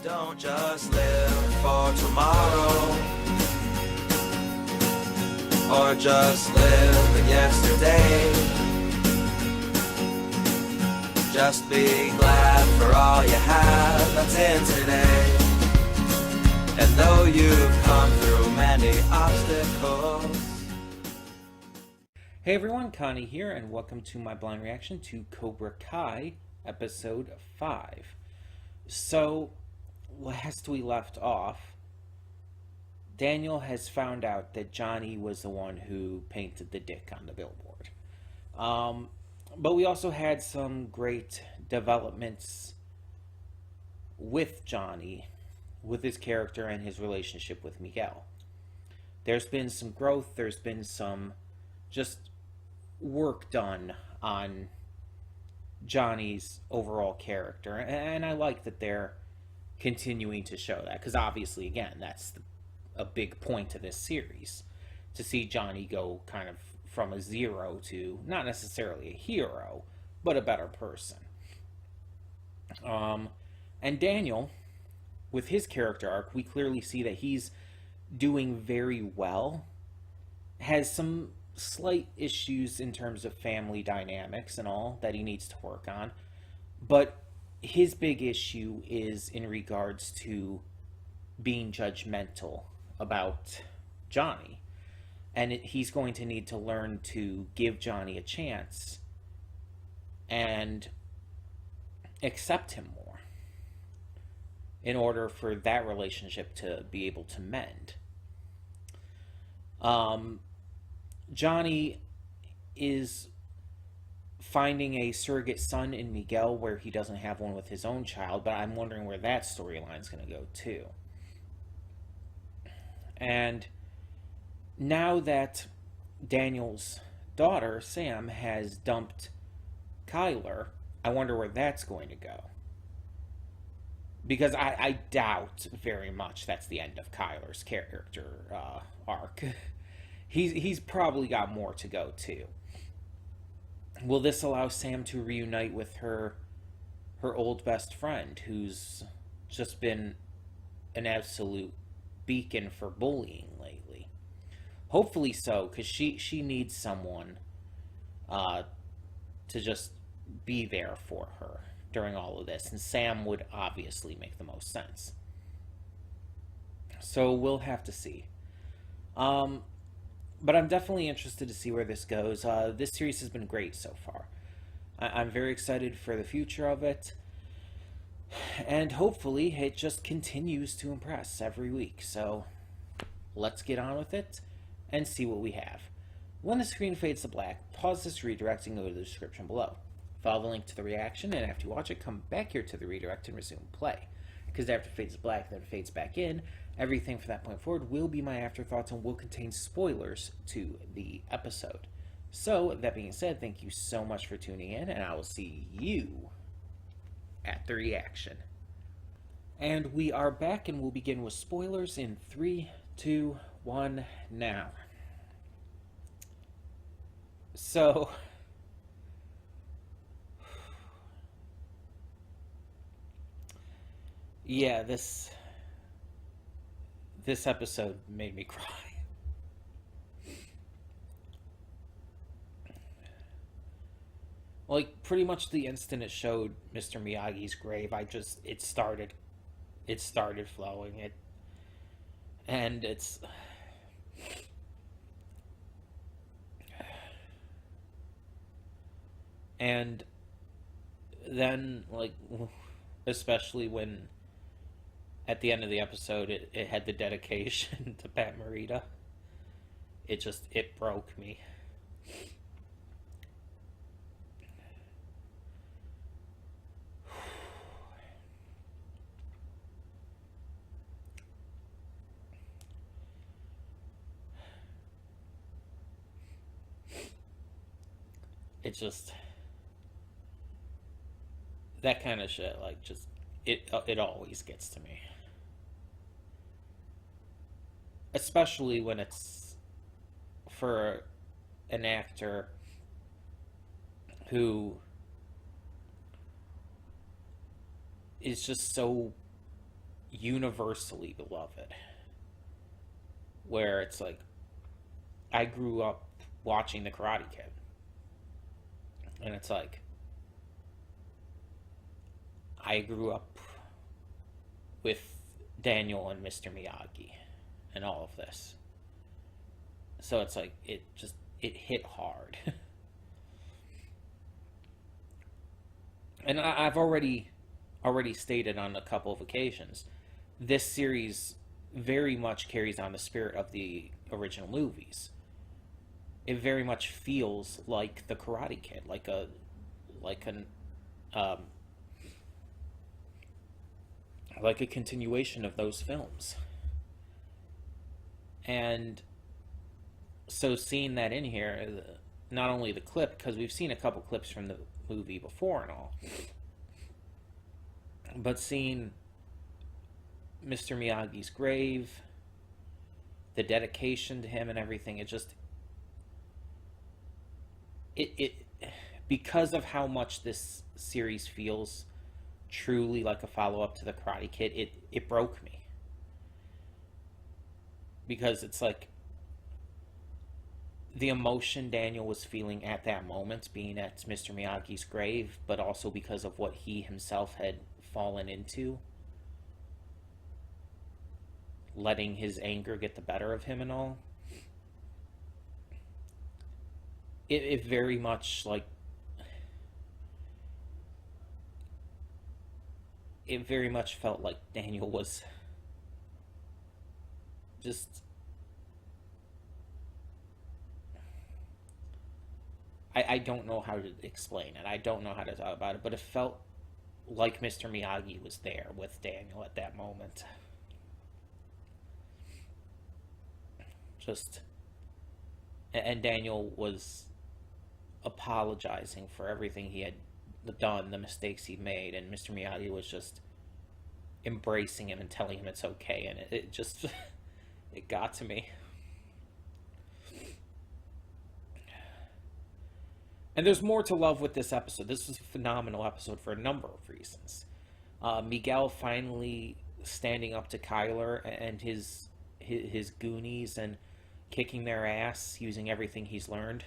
Don't just live for tomorrow, or just live in yesterday. Just be glad for all you have that's in today. And though you've come through many obstacles. Hey everyone, Connie here, and welcome to my blind reaction to Cobra Kai, episode 5. So, last we left off, Daniel has found out that Johnny was the one who painted the dick on the billboard. But we also had some great developments with Johnny, with his character and his relationship with Miguel. There's been some growth, there's been some just work done on Johnny's overall character, and I like that they're continuing to show that, because obviously, again, that's a big point of this series, to see Johnny go kind of from a zero to not necessarily a hero, but a better person. And Daniel, with his character arc, we clearly see that he's doing very well, has some slight issues in terms of family dynamics and all that he needs to work on, but his big issue is in regards to being judgmental about Johnny, and he's going to need to learn to give Johnny a chance and accept him more in order for that relationship to be able to mend. Johnny is finding a surrogate son in Miguel where he doesn't have one with his own child, but I'm wondering where that storyline is going to go too. And now that Daniel's daughter, Sam, has dumped Kyler, I wonder where that's going to go. Because I doubt very much that's the end of Kyler's character arc. He's probably got more to go too. Will this allow Sam to reunite with her old best friend, who's just been an absolute beacon for bullying lately? Hopefully so, because she needs someone to just be there for her during all of this, and Sam would obviously make the most sense. So we'll have to see. But I'm definitely interested to see where this goes. This series has been great so far. I'm very excited for the future of it. And hopefully it just continues to impress every week. So let's get on with it and see what we have. When the screen fades to black, pause this redirect and go to the description below. Follow the link to the reaction, and after you watch it, come back here to the redirect and resume play. Because after it fades to black, then it fades back in. Everything from that point forward will be my afterthoughts and will contain spoilers to the episode. So, that being said, thank you so much for tuning in, and I will see you at the reaction. And we are back, and we'll begin with spoilers in 3, 2, 1, now. So, yeah, this episode made me cry. Like, pretty much the instant it showed Mr. Miyagi's grave, it started flowing. And it's... And then, like, especially when at the end of the episode it had the dedication to Pat Morita, it broke me. It just, that kind of shit, like, just it always gets to me, especially when it's for an actor who is just so universally beloved, where it's like, I grew up watching The Karate Kid, and it's like, I grew up with Daniel and Mr. Miyagi and all of this. So it's like, it hit hard. And I've already stated on a couple of occasions, this series very much carries on the spirit of the original movies. It very much feels like The Karate Kid, like a continuation of those films. And so seeing that in here, not only the clip, because we've seen a couple clips from the movie before and all, but seeing Mr. Miyagi's grave, the dedication to him and everything, it because of how much this series feels truly like a follow-up to The Karate Kid, it broke me. Because it's like, the emotion Daniel was feeling at that moment, being at Mr. Miyagi's grave, but also because of what he himself had fallen into, letting his anger get the better of him and all. It very much like, it very much felt like Daniel was just, I don't know how to explain it. I don't know how to talk about it, but it felt like Mr. Miyagi was there with Daniel at that moment. And Daniel was apologizing for everything he had done, the mistakes he made, and Mr. Miyagi was just embracing him and telling him it's okay, and it just, it got to me. And there's more to love with this episode. This was a phenomenal episode for a number of reasons. Miguel finally standing up to Kyler and his Goonies and kicking their ass using everything he's learned.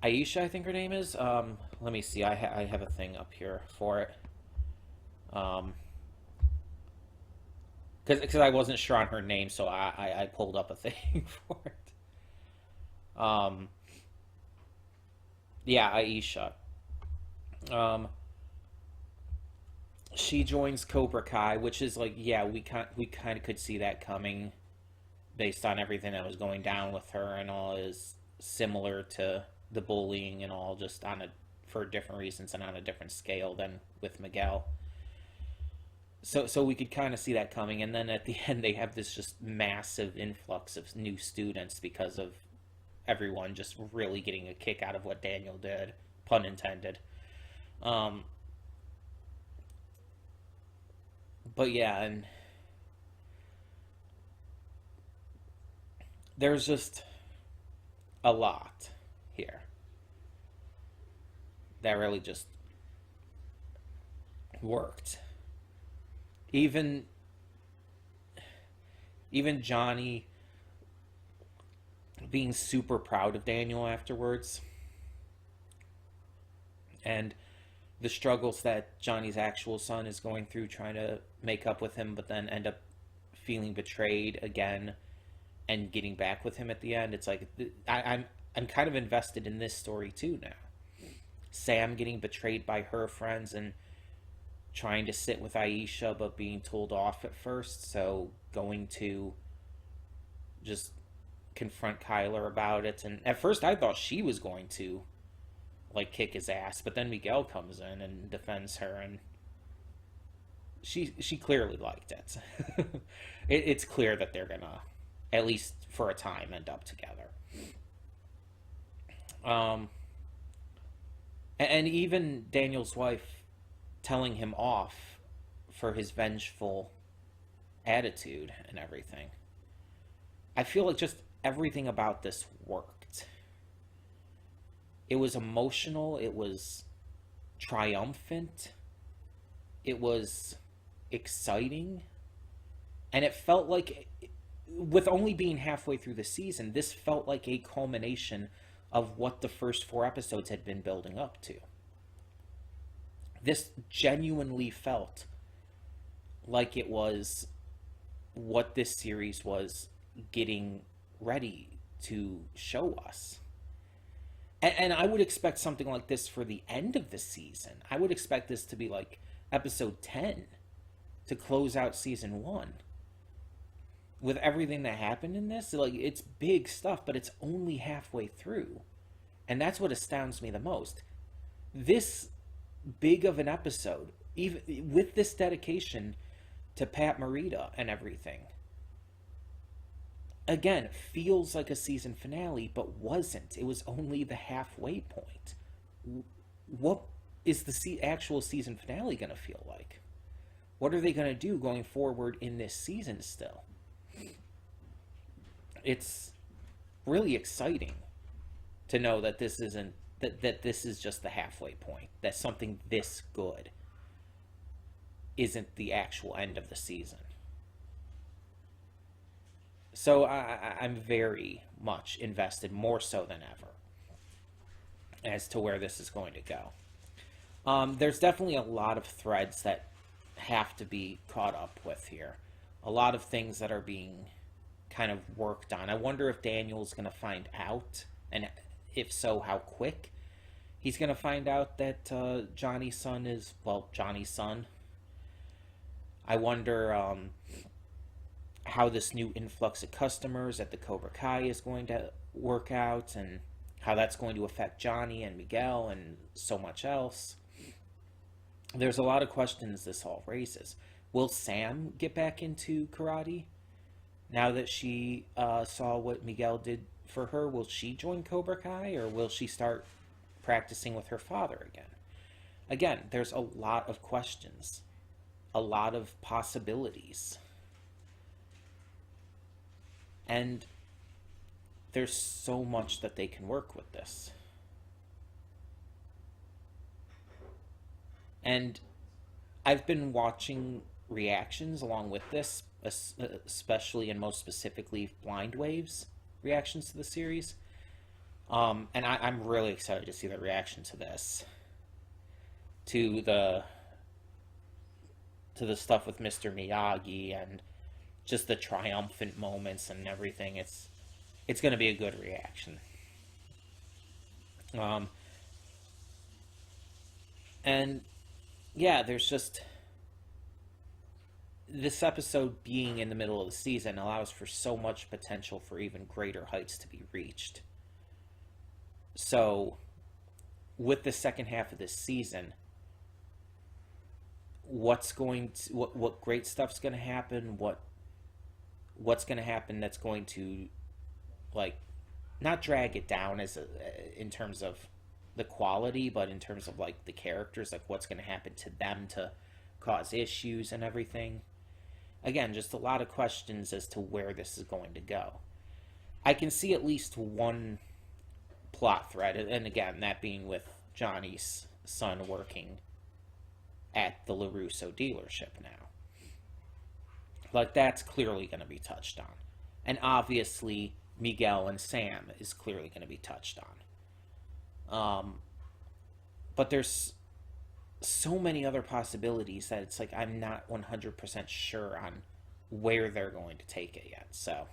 Aisha, I think her name is. Let me see. I have a thing up here for it. Because I wasn't sure on her name, so I pulled up a thing for it. Yeah, Aisha. She joins Cobra Kai, which is like, yeah, we kind of could see that coming based on everything that was going down with her and all, is similar to the bullying and all, just for different reasons and on a different scale than with Miguel. So we could kind of see that coming, and then at the end they have this just massive influx of new students because of everyone just really getting a kick out of what Daniel did, pun intended. But yeah, and there's just a lot here that really just worked. Even Johnny being super proud of Daniel afterwards, and the struggles that Johnny's actual son is going through trying to make up with him, but then end up feeling betrayed again and getting back with him at the end. It's like, I'm kind of invested in this story too now. Sam getting betrayed by her friends and trying to sit with Aisha but being told off at first, so going to just confront Kyler about it. And at first I thought she was going to like kick his ass, but then Miguel comes in and defends her, and she clearly liked it. It's clear that they're gonna, at least for a time, end up together. And even Daniel's wife telling him off for his vengeful attitude and everything. I feel like just everything about this worked. It was emotional, it was triumphant. It was exciting. And it felt like, with only being halfway through the season, this felt like a culmination of what the first 4 episodes had been building up to. This genuinely felt like it was what this series was getting ready to show us. And I would expect something like this for the end of the season. I would expect this to be like episode 10 to close out season 1. With everything that happened in this, like, it's big stuff, but it's only halfway through. And that's what astounds me the most. This big of an episode, even with this dedication to Pat Morita and everything, again, feels like a season finale, but wasn't. It was only the halfway point. What is the actual season finale going to feel like? What are they going to do going forward in this season still? It's really exciting to know that this isn't that this is just the halfway point, that something this good isn't the actual end of the season. So I'm very much invested, more so than ever, as to where this is going to go. There's definitely a lot of threads that have to be caught up with here. A lot of things that are being kind of worked on. I wonder if Daniel's going to find out, and if so, how quick he's going to find out that Johnny's son is, well, Johnny's son. I wonder how this new influx of customers at the Cobra Kai is going to work out, and how that's going to affect Johnny and Miguel and so much else. There's a lot of questions this all raises. Will Sam get back into karate? Now that she saw what Miguel did for her, will she join Cobra Kai, or will she start practicing with her father again? Again, there's a lot of questions, a lot of possibilities. And there's so much that they can work with this. And I've been watching reactions along with this, especially and most specifically Blind Wave's reactions to the series. And I'm really excited to see the reaction to this. To the stuff with Mr. Miyagi and just the triumphant moments and everything. It's going to be a good reaction. And yeah, there's just, this episode being in the middle of the season allows for so much potential for even greater heights to be reached. So, with the second half of this season, what great stuff's going to happen? What's going to happen that's going to, like, not drag it down in terms of the quality, but in terms of, like, the characters, like what's going to happen to them to cause issues and everything. Again, just a lot of questions as to where this is going to go. I can see at least one plot thread, and again, that being with Johnny's son working at the LaRusso dealership now. Like, that's clearly going to be touched on. And obviously, Miguel and Sam is clearly going to be touched on. But there's so many other possibilities that it's like I'm not 100% sure on where they're going to take it yet. So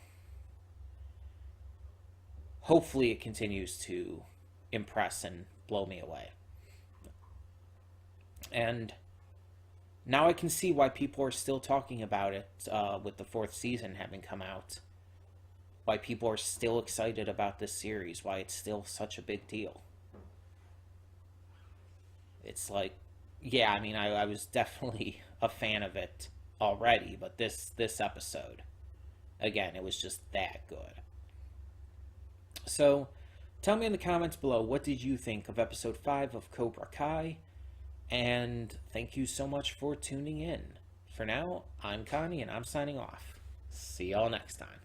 hopefully it continues to impress and blow me away. And now I can see why people are still talking about it with the 4th season having come out. Why people are still excited about this series. Why it's still such a big deal. It's like, yeah, I mean, I was definitely a fan of it already, but this episode, again, it was just that good. So, tell me in the comments below, what did you think of episode 5 of Cobra Kai? And thank you so much for tuning in. For now, I'm Connie, and I'm signing off. See y'all next time.